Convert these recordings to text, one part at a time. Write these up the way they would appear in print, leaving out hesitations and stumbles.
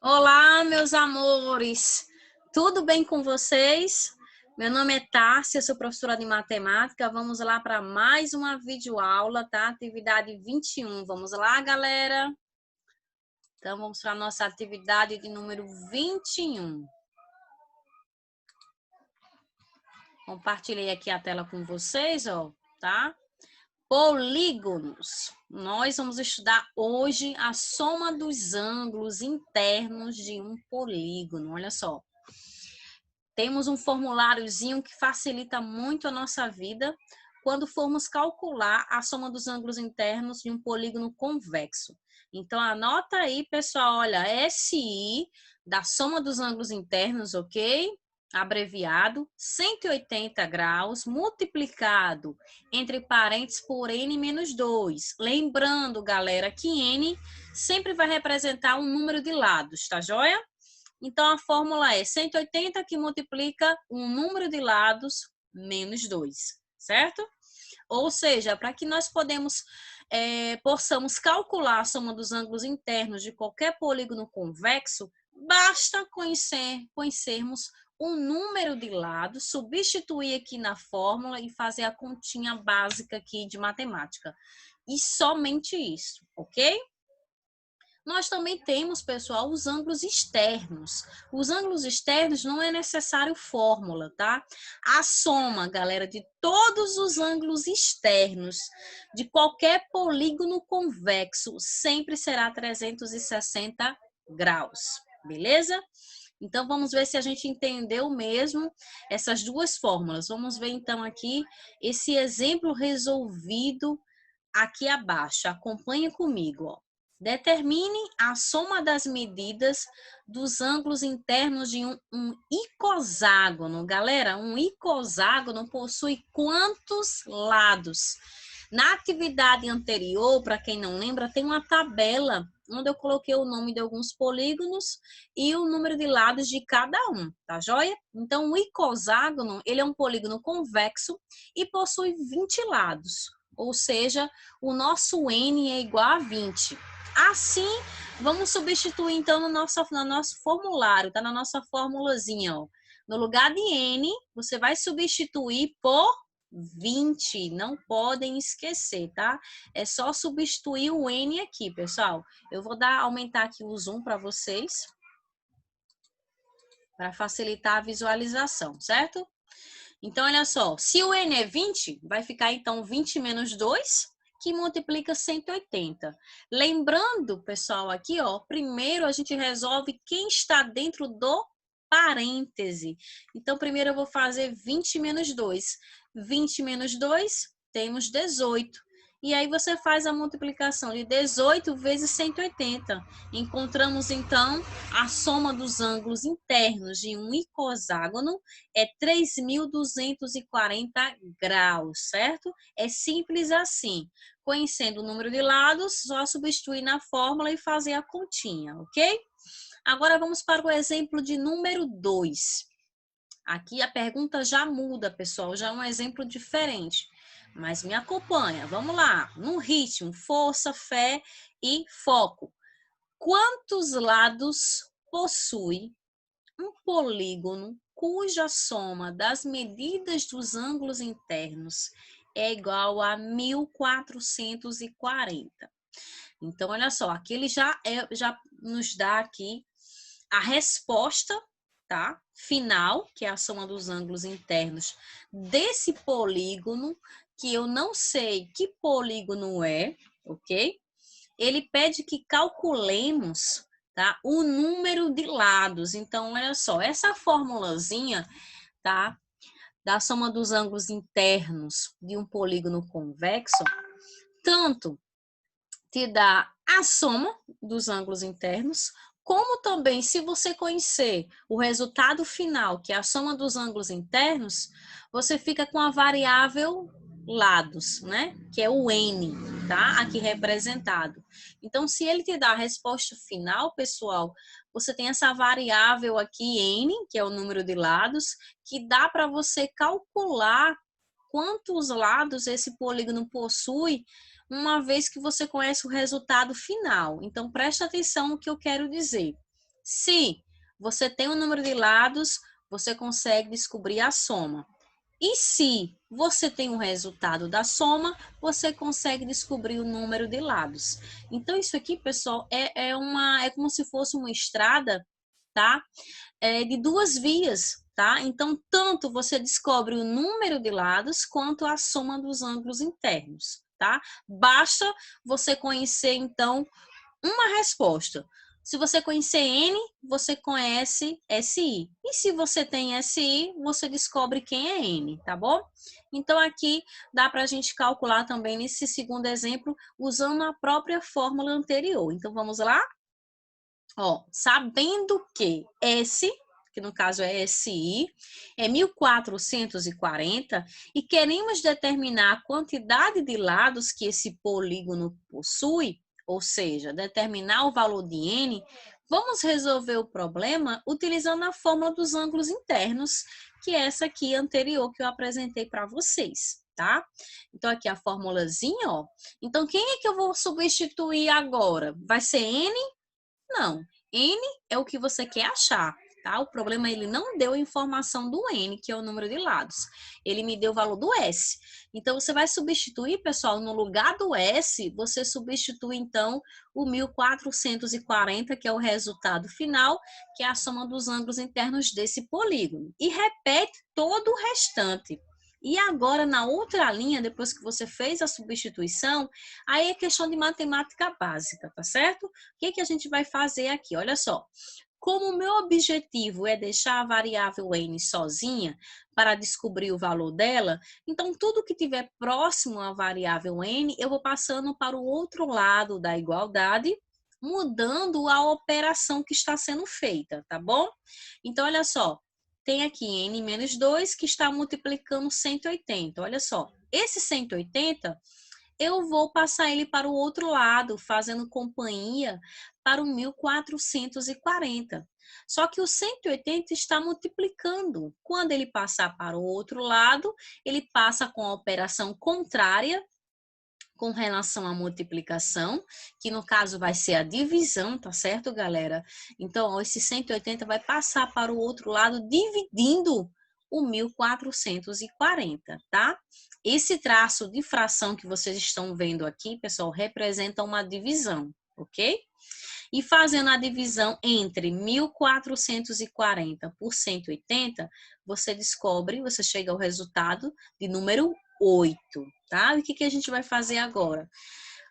Olá, meus amores! Tudo bem com vocês? Meu nome é Tárcia, sou professora de matemática. Vamos lá para mais uma videoaula, tá? Atividade 21. Vamos lá, galera? Então, vamos para a nossa atividade de número 21. Compartilhei aqui a tela com vocês, ó, tá? Polígonos. Nós vamos estudar hoje a soma dos ângulos internos de um polígono. Olha só. Temos um formuláriozinho que facilita muito a nossa vida quando formos calcular a soma dos ângulos internos de um polígono convexo. Então, anota aí, pessoal, olha, SI da soma dos ângulos internos, ok? Abreviado, 180 graus, multiplicado entre parênteses por N menos 2. Lembrando, galera, que N sempre vai representar um número de lados, tá joia? Então, a fórmula é 180 que multiplica um número de lados menos 2, certo? Ou seja, para que nós possamos calcular a soma dos ângulos internos de qualquer polígono convexo, basta conhecermos o número de lados, substituir aqui na fórmula e fazer a continha básica aqui de matemática. E somente isso, ok? Nós também temos, pessoal, os ângulos externos. Os ângulos externos não é necessário fórmula, tá? A soma, galera, de todos os ângulos externos de qualquer polígono convexo sempre será 360 graus, beleza? Então, vamos ver se a gente entendeu mesmo essas duas fórmulas. Vamos ver, então, aqui esse exemplo resolvido aqui abaixo. Acompanhe comigo, ó. Determine a soma das medidas dos ângulos internos de um icoságono. Galera, um icoságono possui quantos lados? Na atividade anterior, para quem não lembra, tem uma tabela onde eu coloquei o nome de alguns polígonos e o número de lados de cada um, tá joia? Então, o icoságono, ele é um polígono convexo e possui 20 lados, ou seja, o nosso N é igual a 20. Assim, vamos substituir então no nosso formulário, tá? Na nossa formulazinha, ó. No lugar de N, você vai substituir por 20. Não podem esquecer, tá? É só substituir o N aqui, pessoal. Eu vou aumentar aqui o zoom para vocês, para facilitar a visualização, certo? Então, olha só, se o N é 20, vai ficar então 20 menos 2, que multiplica 180. Lembrando, pessoal, aqui, ó, primeiro a gente resolve quem está dentro do parêntese. Então, primeiro eu vou fazer 20 menos 2. 20 menos 2, temos 18. E aí você faz a multiplicação de 18 vezes 180. Encontramos, então, a soma dos ângulos internos de um icoságono é 3.240 graus, certo? É simples assim. Conhecendo o número de lados, só substituir na fórmula e fazer a continha, ok? Agora vamos para o exemplo de número 2. Aqui a pergunta já muda, pessoal, já é um exemplo diferente. Mas me acompanha, vamos lá. No ritmo, força, fé e foco. Quantos lados possui um polígono cuja soma das medidas dos ângulos internos é igual a 1440. Então, olha só, aqui ele já nos dá aqui a resposta, tá? Final, que é a soma dos ângulos internos desse polígono, que eu não sei que polígono é, ok? Ele pede que calculemos, tá, o número de lados. Então, olha só, essa formulazinha, tá, da soma dos ângulos internos de um polígono convexo, tanto te dá a soma dos ângulos internos, como também, se você conhecer o resultado final, que é a soma dos ângulos internos, você fica com a variável lados, né? Que é o N, tá? Aqui representado. Então, se ele te dá a resposta final, pessoal, você tem essa variável aqui, N, que é o número de lados, que dá para você calcular quantos lados esse polígono possui, uma vez que você conhece o resultado final. Então, presta atenção no que eu quero dizer. Se você tem um número de lados, você consegue descobrir a soma. E se você tem um resultado da soma, você consegue descobrir o número de lados. Então, isso aqui, pessoal, é como se fosse uma estrada, tá? De duas vias, tá? Então, tanto você descobre o número de lados quanto a soma dos ângulos internos, tá? Basta você conhecer, então, uma resposta. Se você conhecer N, você conhece SI. E se você tem SI, você descobre quem é N, tá bom? Então, aqui dá para a gente calcular também nesse segundo exemplo, usando a própria fórmula anterior. Então, vamos lá? Ó, sabendo que S, que no caso é SI, é 1440 e queremos determinar a quantidade de lados que esse polígono possui, ou seja, determinar o valor de N, vamos resolver o problema utilizando a fórmula dos ângulos internos, que é essa aqui anterior que eu apresentei para vocês, tá? Então, aqui a formulazinha, ó. Então, quem é que eu vou substituir agora? Vai ser N? Não, N é o que você quer achar, tá? O problema é ele não deu a informação do N, que é o número de lados. Ele me deu o valor do S. Então, você vai substituir, pessoal, no lugar do S, você substitui, então, o 1440, que é o resultado final, que é a soma dos ângulos internos desse polígono. E repete todo o restante. E agora, na outra linha, depois que você fez a substituição, aí é questão de matemática básica, tá certo? O que a gente vai fazer aqui? Olha só. Como o meu objetivo é deixar a variável n sozinha para descobrir o valor dela, então tudo que tiver próximo à variável n, eu vou passando para o outro lado da igualdade, mudando a operação que está sendo feita, tá bom? Então, olha só. Tem aqui n menos 2 que está multiplicando 180. Olha só. Esse 180 eu vou passar ele para o outro lado, fazendo companhia para o 1440. Só que o 180 está multiplicando. Quando ele passar para o outro lado, ele passa com a operação contrária com relação à multiplicação, que no caso vai ser a divisão, tá certo, galera? Então, esse 180 vai passar para o outro lado, dividindo o 1440, tá? Esse traço de fração que vocês estão vendo aqui, pessoal, representa uma divisão, ok? E fazendo a divisão entre 1440 por 180, você descobre, você chega ao resultado de número 8, tá? E o que a gente vai fazer agora?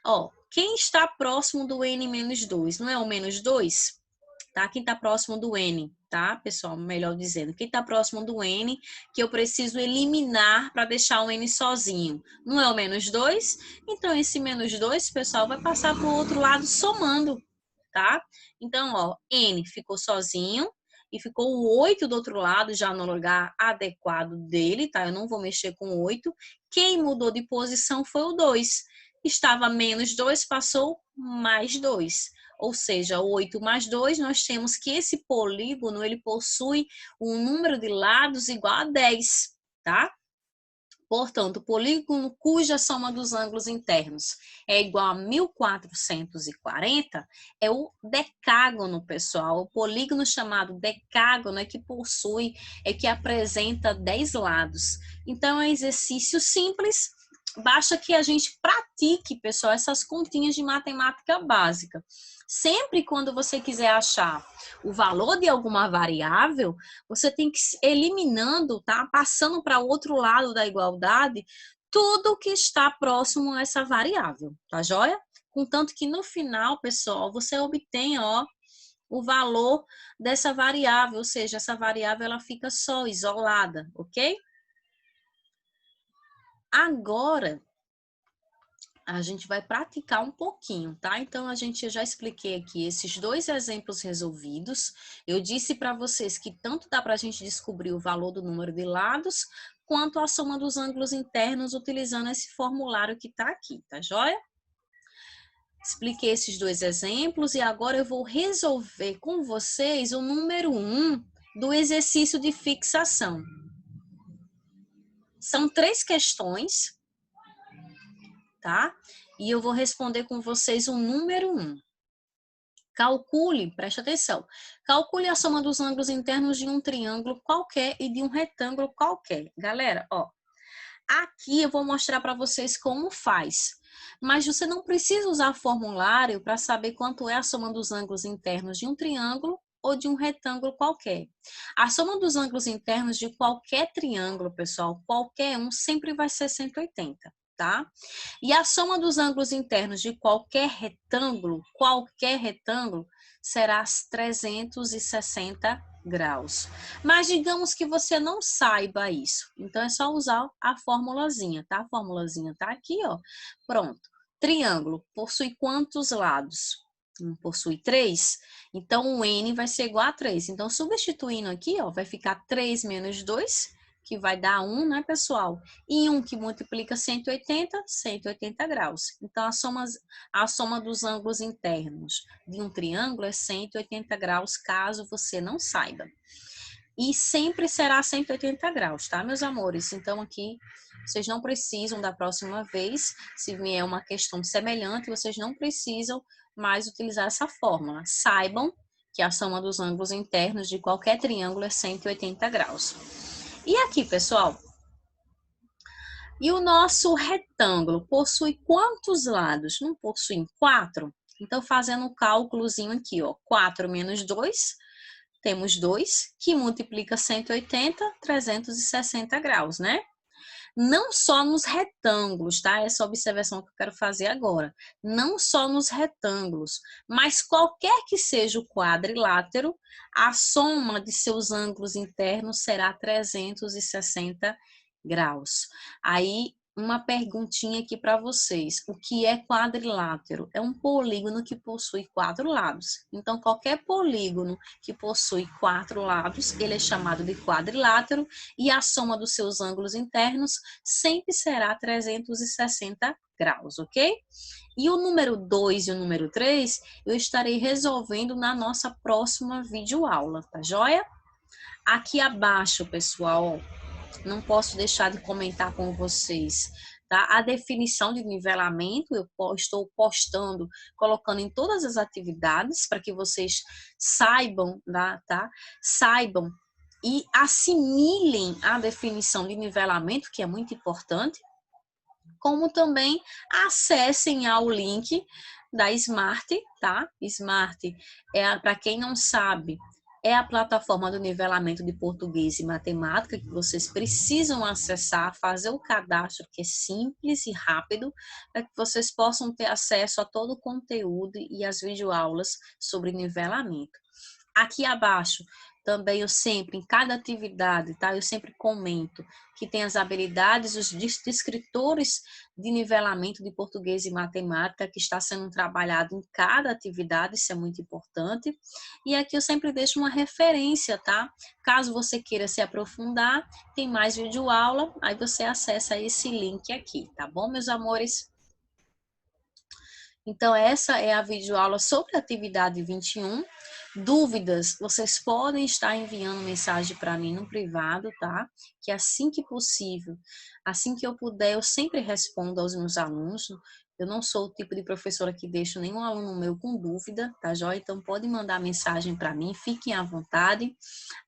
Ó, quem está próximo do n menos 2? Não é o menos 2? Tá? Quem está próximo do n, tá, pessoal? Melhor dizendo, quem está próximo do n, que eu preciso eliminar para deixar o n sozinho. Não é o menos 2? Então, esse menos 2, pessoal, vai passar para o outro lado somando, tá? Então, ó, n ficou sozinho e ficou o 8 do outro lado, já no lugar adequado dele, tá? Eu não vou mexer com o 8. Quem mudou de posição foi o 2. Estava menos 2, passou mais 2. Ou seja, 8 mais 2, nós temos que esse polígono, ele possui um número de lados igual a 10, tá? Portanto, o polígono cuja soma dos ângulos internos é igual a 1440 é o decágono, pessoal. O polígono chamado decágono é que possui, é que apresenta 10 lados. Então, é um exercício simples, basta que a gente pratique, pessoal, essas continhas de matemática básica. Sempre quando você quiser achar o valor de alguma variável, você tem que ir eliminando, tá? Passando para o outro lado da igualdade, tudo que está próximo a essa variável, tá joia? Contanto que no final, pessoal, você obtém, ó, o valor dessa variável, ou seja, essa variável ela fica só, isolada, ok? Agora, a gente vai praticar um pouquinho, tá? Então, eu já expliquei aqui esses dois exemplos resolvidos. Eu disse para vocês que tanto dá para a gente descobrir o valor do número de lados, quanto a soma dos ângulos internos utilizando esse formulário que está aqui, tá joia? Expliquei esses dois exemplos e agora eu vou resolver com vocês o número 1 do exercício de fixação. São 3 questões, tá? E eu vou responder com vocês o número 1. Calcule, preste atenção, calcule a soma dos ângulos internos de um triângulo qualquer e de um retângulo qualquer. Galera, ó, aqui eu vou mostrar para vocês como faz. Mas você não precisa usar formulário para saber quanto é a soma dos ângulos internos de um triângulo ou de um retângulo qualquer. A soma dos ângulos internos de qualquer triângulo, pessoal, qualquer um, sempre vai ser 180, tá? E a soma dos ângulos internos de qualquer retângulo, será 360 graus. Mas digamos que você não saiba isso. Então, é só usar a formulazinha, tá? A formulazinha tá aqui, ó. Pronto. Triângulo possui quantos lados? Possui 3. Então, o N vai ser igual a 3. Então, substituindo aqui, ó, vai ficar 3 menos 2, que vai dar 1, né, pessoal? E 1 que multiplica 180, 180 graus. Então, a soma dos ângulos internos de um triângulo é 180 graus, caso você não saiba. E sempre será 180 graus, tá, meus amores? Então, aqui, vocês não precisam, da próxima vez, se vier uma questão semelhante, vocês não precisam mais utilizar essa fórmula. Saibam que a soma dos ângulos internos de qualquer triângulo é 180 graus. E aqui, pessoal, e o nosso retângulo possui quantos lados? Não possui 4? Então, fazendo um cálculozinho aqui, ó, 4 menos 2, temos 2, que multiplica 180, 360 graus, né? Não só nos retângulos, tá? Essa observação que eu quero fazer agora. Não só nos retângulos, mas qualquer que seja o quadrilátero, a soma de seus ângulos internos será 360 graus. Aí, uma perguntinha aqui para vocês. O que é quadrilátero? É um polígono que possui 4 lados. Então, qualquer polígono que possui 4 lados, ele é chamado de quadrilátero e a soma dos seus ângulos internos sempre será 360 graus, ok? E o número 2 e o número 3 eu estarei resolvendo na nossa próxima videoaula, tá joia? Aqui abaixo, pessoal, não posso deixar de comentar com vocês, tá? A definição de nivelamento eu estou postando, colocando em todas as atividades para que vocês saibam, tá? Saibam e assimilem a definição de nivelamento, que é muito importante, como também acessem ao link da Smart, tá? Smart para quem não sabe, é a plataforma do nivelamento de português e matemática que vocês precisam acessar, fazer o cadastro, que é simples e rápido, para que vocês possam ter acesso a todo o conteúdo e as videoaulas sobre nivelamento. Aqui abaixo, também eu sempre, em cada atividade, tá? Eu sempre comento que tem as habilidades, os descritores de nivelamento de português e matemática que está sendo trabalhado em cada atividade, isso é muito importante. E aqui eu sempre deixo uma referência, tá? Caso você queira se aprofundar, tem mais videoaula, aí você acessa esse link aqui, tá bom, meus amores? Então, essa é a videoaula sobre a atividade 21. Dúvidas, vocês podem estar enviando mensagem para mim no privado, tá? Que assim que possível, assim que eu puder, eu sempre respondo aos meus alunos. Eu não sou o tipo de professora que deixo nenhum aluno meu com dúvida, tá joia? Então, pode mandar mensagem para mim, fiquem à vontade.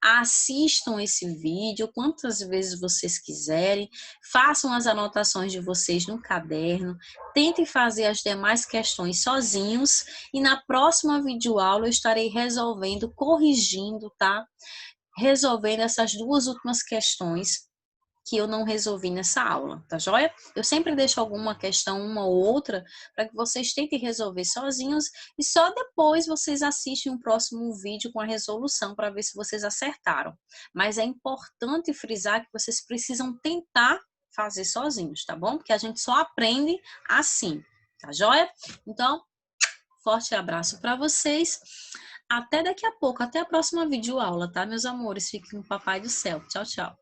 Assistam esse vídeo quantas vezes vocês quiserem. Façam as anotações de vocês no caderno. Tentem fazer as demais questões sozinhos. E na próxima videoaula eu estarei resolvendo, corrigindo, tá? Resolvendo essas duas últimas questões que eu não resolvi nessa aula, tá joia? Eu sempre deixo alguma questão, uma ou outra, para que vocês tentem resolver sozinhos e só depois vocês assistem um próximo vídeo com a resolução para ver se vocês acertaram. Mas é importante frisar que vocês precisam tentar fazer sozinhos, tá bom? Porque a gente só aprende assim, tá joia? Então, forte abraço para vocês. Até daqui a pouco, até a próxima videoaula, tá, meus amores? Fiquem com o Papai do Céu. Tchau, tchau.